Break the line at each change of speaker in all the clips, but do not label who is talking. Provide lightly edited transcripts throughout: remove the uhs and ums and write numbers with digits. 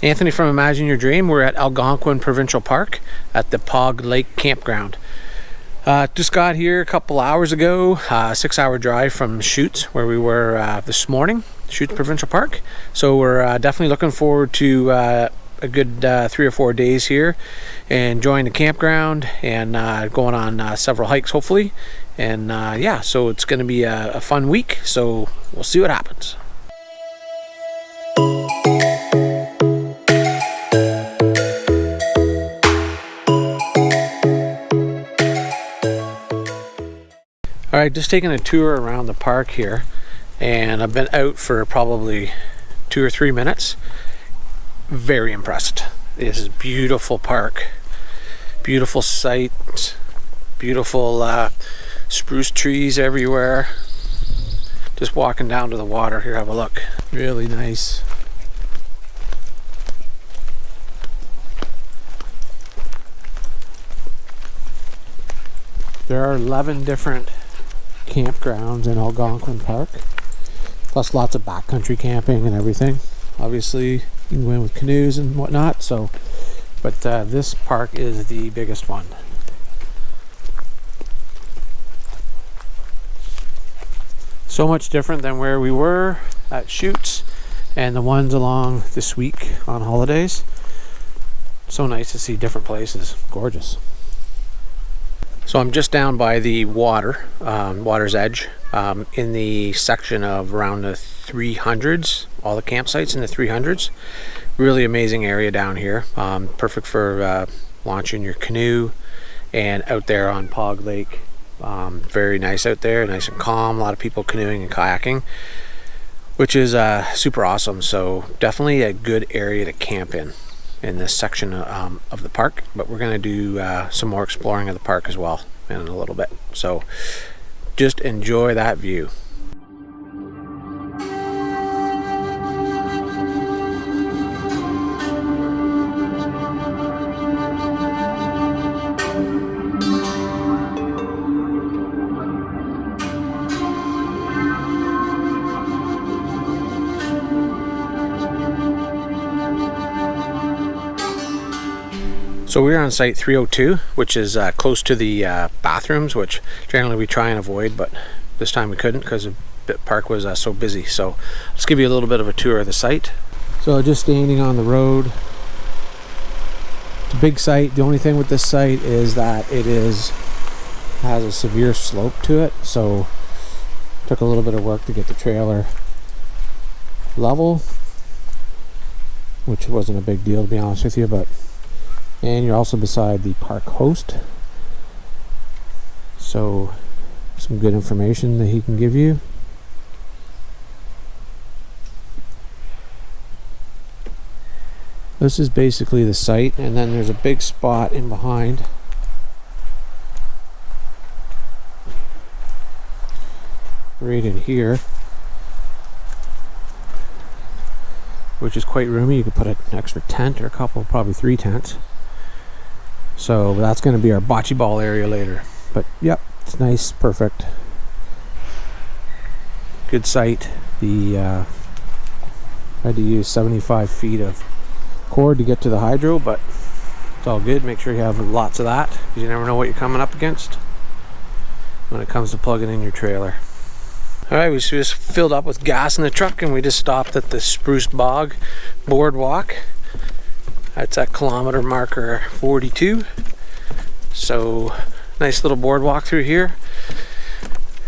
Anthony from Imagine Your Dream. We're at Algonquin Provincial Park at the Pog Lake Campground. Just got here a couple hours ago, 6-hour drive from Chutes, where we were this morning, Chutes Provincial Park. So we're definitely looking forward to a good 3 or 4 days here, enjoying the campground and going on several hikes hopefully. And yeah, so it's going to be a fun week, so we'll see what happens. Alright, just taking a tour around the park here, and I've been out for probably 2 or 3 minutes. Very impressed. This is a beautiful park, beautiful site, beautiful spruce trees everywhere. Just walking down to the water here, have a look. Really nice. There are 11 different campgrounds in Algonquin Park, plus lots of backcountry camping and everything. Obviously you can go in with canoes and whatnot, so but this park is the biggest one. So much different than where we were at Chutes and the ones along this week on holidays. So nice to see different places. Gorgeous. So I'm just down by the water's edge, in the section of around the 300s, all the campsites in the 300s. Really amazing area down here. Perfect for launching your canoe and out there on Pog Lake. Very nice out there, nice and calm. A lot of people canoeing and kayaking, which is super awesome. So definitely a good area to camp in this section of the park, but we're going to do some more exploring of the park as well in a little bit, so just enjoy that view. So we're on site 302, which is close to the bathrooms, which generally we try and avoid, but this time we couldn't because the park was so busy. So let's give you a little bit of a tour of the site. So just standing on the road, it's a big site. The only thing with this site is that it has a severe slope to it, so it took a little bit of work to get the trailer level, which wasn't a big deal to be honest with you, but and you're also beside the park host, so some good information that he can give you. This is basically the site, and then there's a big spot in behind right in here, which is quite roomy. You could put an extra tent or a couple, probably 3 tents. So that's going to be our bocce ball area later. But yep, it's nice, perfect, good site. I had to use 75 feet of cord to get to the hydro, but it's all good. Make sure you have lots of that, because you never know what you're coming up against when it comes to plugging in your trailer. Alright, we just filled up with gas in the truck and we just stopped at the Spruce Bog Boardwalk. That's at kilometer marker 42. So nice little boardwalk through here,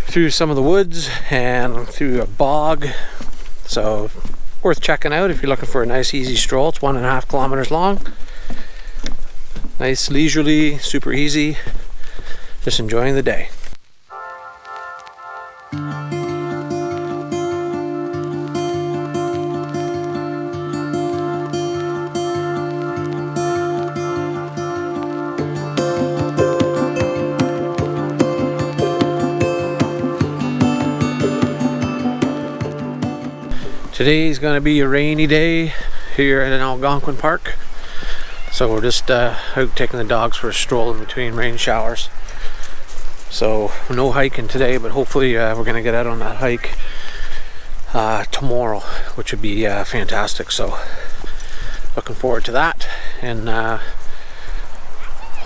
through some of the woods and through a bog. So worth checking out if you're looking for a nice easy stroll. It's 1.5 kilometers long. Nice, leisurely, super easy. Just enjoying the day. Today's going to be a rainy day here at an Algonquin Park, so we're just out taking the dogs for a stroll in between rain showers. So no hiking today, but hopefully we're going to get out on that hike tomorrow, which would be fantastic. So looking forward to that. And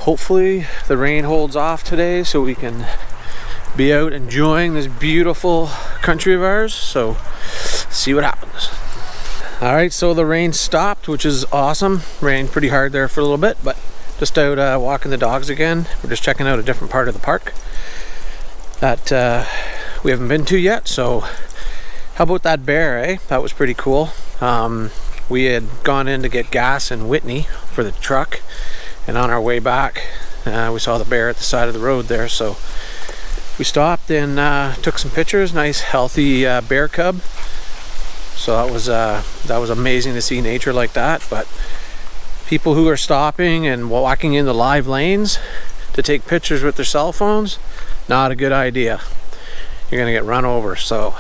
hopefully the rain holds off today so we can be out enjoying this beautiful country of ours. So see what happens. All right, so the rain stopped, which is awesome. Rained pretty hard there for a little bit, but just out walking the dogs again. We're just checking out a different part of the park that we haven't been to yet. So how about that bear, eh? That was pretty cool. We had gone in to get gas in Whitney for the truck, and on our way back we saw the bear at the side of the road there. So we stopped and took some pictures. Nice healthy bear cub. So that was amazing to see nature like that. But people who are stopping and walking in the live lanes to take pictures with their cell phones, not a good idea. You're gonna get run over. So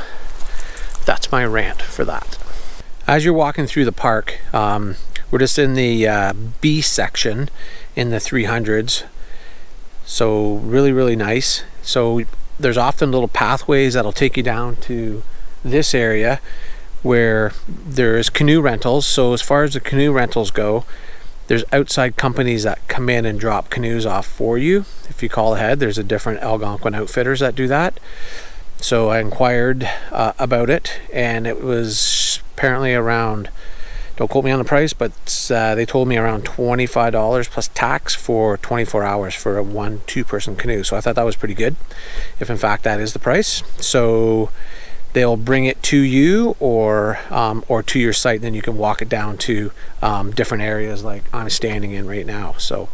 that's my rant for that. As you're walking through the park, we're just in the B section in the 300s. So really nice. So there's often little pathways that'll take you down to this area where there's canoe rentals. So as far as the canoe rentals go, there's outside companies that come in and drop canoes off for you. If you call ahead, there's a different Algonquin outfitters that do that. So I inquired about it, and it was apparently around, don't quote me on the price, but they told me around $25 plus tax for 24 hours for a 1-2 person canoe. So I thought that was pretty good, if in fact that is the price. So they'll bring it to you or to your site, then you can walk it down to different areas like I'm standing in right now. So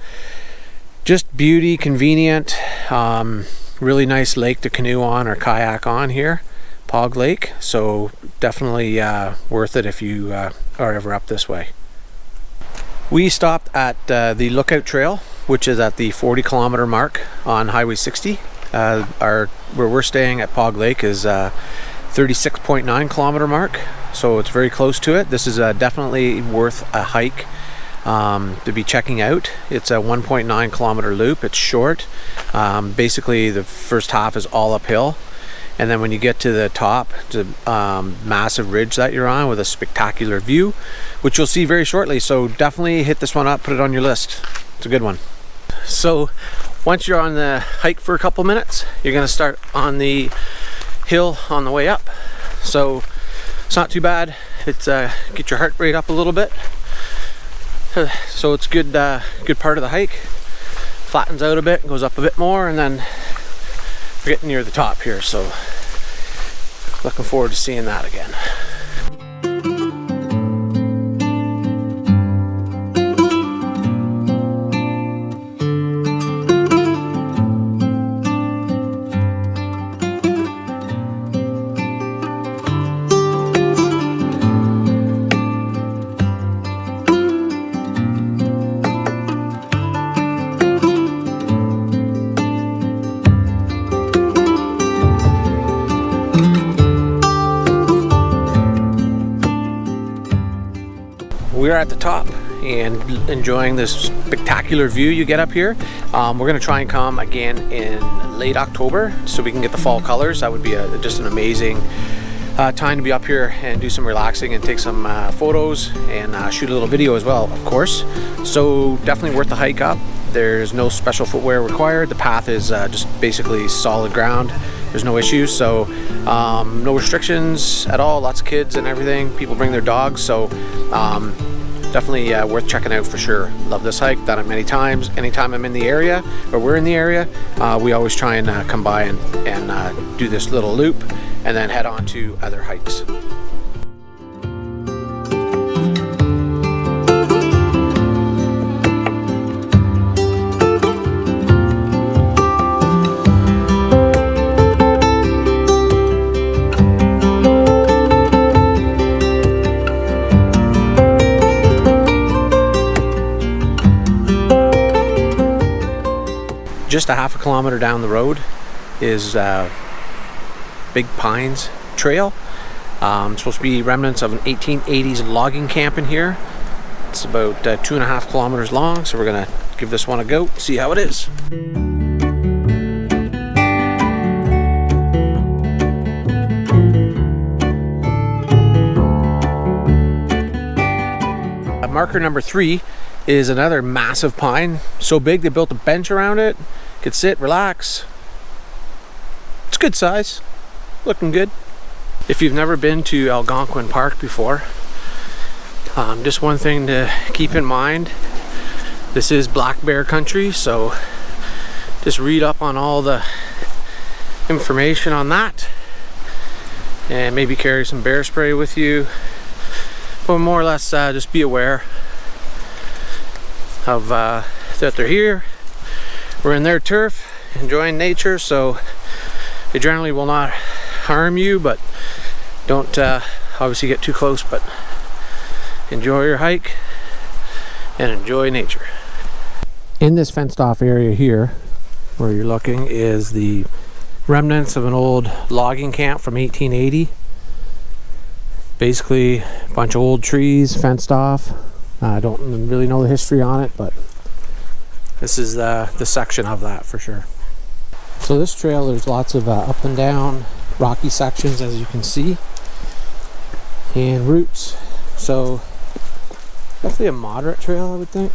just beauty, convenient, really nice lake to canoe on or kayak on here, Pog Lake. So definitely worth it if you are ever up this way. We stopped at the Lookout Trail, which is at the 40-kilometer mark on Highway 60. Where we're staying at Pog Lake is 36.9 kilometer mark, so it's very close to it. This is definitely worth a hike to be checking out. It's a 1.9 kilometer loop. It's short. Basically the first half is all uphill, and then when you get to the top, it's a massive ridge that you're on with a spectacular view, which you'll see very shortly. So definitely hit this one up, put it on your list. It's a good one. So once you're on the hike for a couple minutes, you're going to start on the hill on the way up. So it's not too bad. It's get your heart rate up a little bit. So it's good part of the hike. Flattens out a bit, goes up a bit more, and then we're getting near the top here. So looking forward to seeing that again. We're at the top and enjoying this spectacular view you get up here. We're going to try and come again in late October so we can get the fall colors. That would be just an amazing time to be up here and do some relaxing and take some photos and shoot a little video as well, of course. So definitely worth the hike up. There's no special footwear required. The path is just basically solid ground. There's no issues, so no restrictions at all. Lots of kids and everything. People bring their dogs, so definitely worth checking out for sure. Love this hike, done it many times. Anytime I'm in the area, or we're in the area, we always try and come by and do this little loop and then head on to other hikes. Just a half a kilometer down the road is Big Pines Trail. It's supposed to be remnants of an 1880s logging camp in here. It's about 2.5 kilometers long, so we're gonna give this one a go, see how it is. marker number 3 is another massive pine. So big they built a bench around it. Could sit, relax. It's good size. Looking good. If you've never been to Algonquin Park before, just one thing to keep in mind. This is black bear country, so just read up on all the information on that. And maybe carry some bear spray with you. But more or less just be aware of that they're here. We're in their turf, enjoying nature, so they generally will not harm you, but don't obviously get too close, but enjoy your hike and enjoy nature. In this fenced off area here, where you're looking, is the remnants of an old logging camp from 1880. Basically a bunch of old trees fenced off. I don't really know the history on it, but this is the section of that for sure. So this trail, there's lots of up and down rocky sections, as you can see, and roots. So definitely a moderate trail, I would think.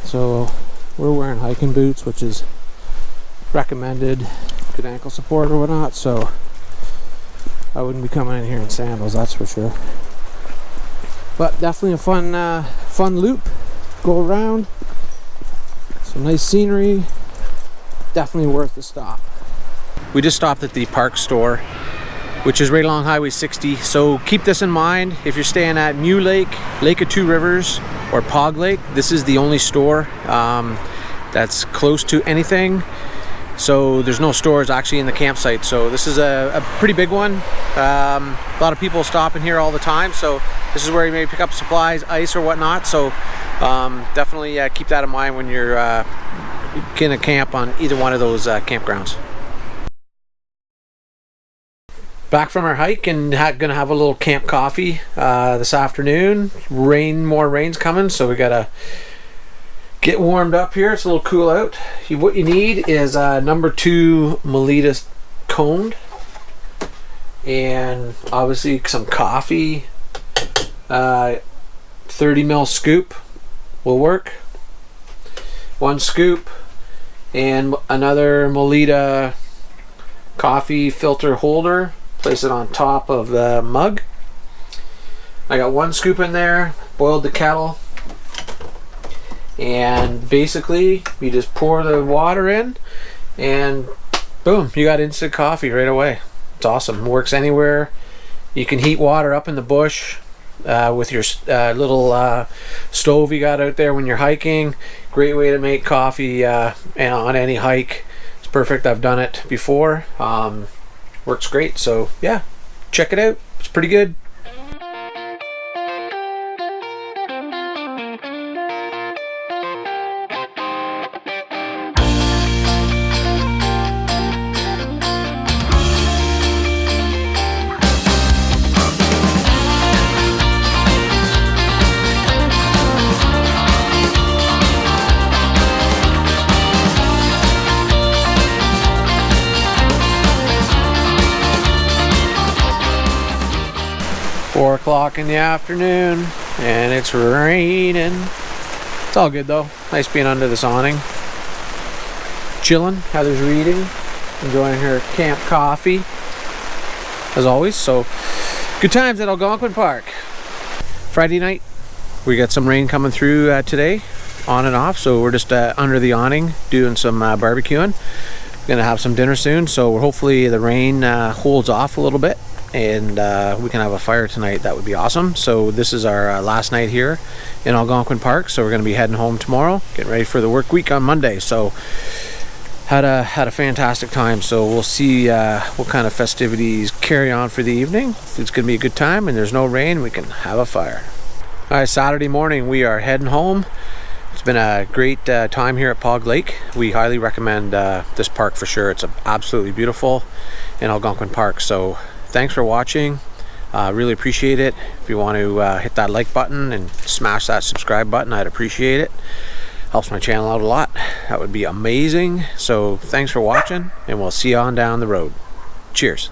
So we're wearing hiking boots, which is recommended, good ankle support or whatnot, so I wouldn't be coming in here in sandals, that's for sure. But definitely a fun loop. Go around, some nice scenery, definitely worth the stop. We just stopped at the park store, which is right along Highway 60, so keep this in mind. If you're staying at New Lake, Lake of Two Rivers, or Pog Lake, this is the only store that's close to anything. So there's no stores actually in the campsite, so this is a pretty big one. A lot of people stop in here all the time, so this is where you may pick up supplies, ice or whatnot. So definitely keep that in mind when you're gonna camp on either one of those campgrounds. Back from our hike and gonna have a little camp coffee this afternoon. More rain's coming, so we gotta get warmed up here. It's a little cool out. What you need is number 2 Melitas coned, and obviously some coffee. 30 ml scoop will work. 1 scoop, and another Melita coffee filter holder. Place it on top of the mug. I got 1 scoop in there. Boiled the kettle. And basically you just pour the water in and boom, you got instant coffee right away. It's awesome. It works anywhere. You can heat water up in the bush with your little stove you got out there when you're hiking. Great way to make coffee on any hike. It's perfect. I've done it before. Works great. So yeah, check it out. It's pretty good. 4 o'clock in the afternoon and it's raining. It's all good though. Nice being under this awning. Chilling. Heather's reading. Enjoying her camp coffee as always. So good times at Algonquin Park. Friday night we got some rain coming through today, on and off, so we're just under the awning doing some barbecuing. Gonna have some dinner soon, so hopefully the rain holds off a little bit and we can have a fire tonight. That would be awesome. So this is our last night here in Algonquin Park, so we're gonna be heading home tomorrow, getting ready for the work week on Monday. So had a fantastic time. So we'll see what kind of festivities carry on for the evening. If it's gonna be a good time and there's no rain, we can have a fire. All right, Saturday morning we are heading home. It's been a great time here at Pog Lake. We highly recommend this park for sure. It's absolutely beautiful in Algonquin Park. So thanks for watching. Really appreciate it. If you want to hit that like button and smash that subscribe button, I'd appreciate it. Helps my channel out a lot. That would be amazing. So thanks for watching, and we'll see you on down the road. Cheers.